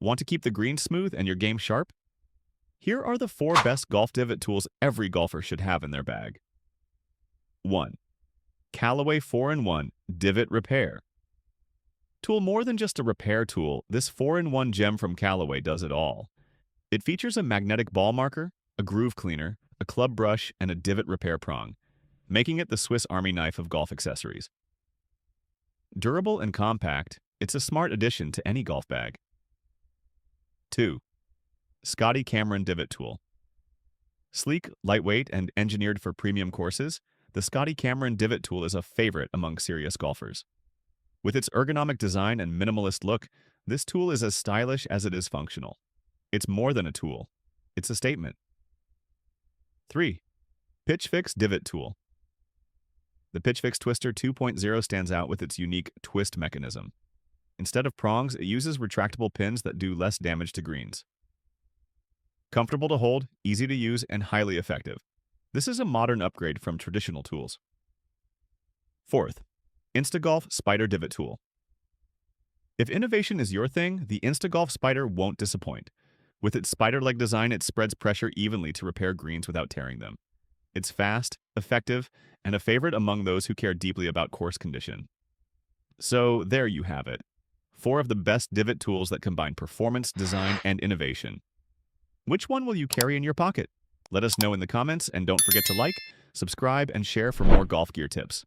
Want to keep the greens smooth and your game sharp? Here are the 4 best golf divot tools every golfer should have in their bag. 1. Callaway 4-in-1 Divot Repair. Tool more than just a repair tool, this 4-in-1 gem from Callaway does it all. It features a magnetic ball marker, a groove cleaner, a club brush, and a divot repair prong, making it the Swiss Army knife of golf accessories. Durable and compact, it's a smart addition to any golf bag. 2. Scotty Cameron Divot Tool. Sleek, lightweight, and engineered for premium courses, the Scotty Cameron Divot Tool is a favorite among serious golfers. With its ergonomic design and minimalist look, this tool is as stylish as it is functional. It's more than a tool. It's a statement. 3. Pitchfix Divot Tool. The Pitchfix Twister 2.0 stands out with its unique twist mechanism. Instead of prongs, it uses retractable pins that do less damage to greens. Comfortable to hold, easy to use, and highly effective. This is a modern upgrade from traditional tools. 4th, Instagolf Spider Divot Tool. If innovation is your thing, the Instagolf Spider won't disappoint. With its spider-leg design, it spreads pressure evenly to repair greens without tearing them. It's fast, effective, and a favorite among those who care deeply about course condition. So there you have it. 4 of the best divot tools that combine performance, design, and innovation. Which one will you carry in your pocket? Let us know in the comments, and don't forget to like, subscribe, and share for more golf gear tips.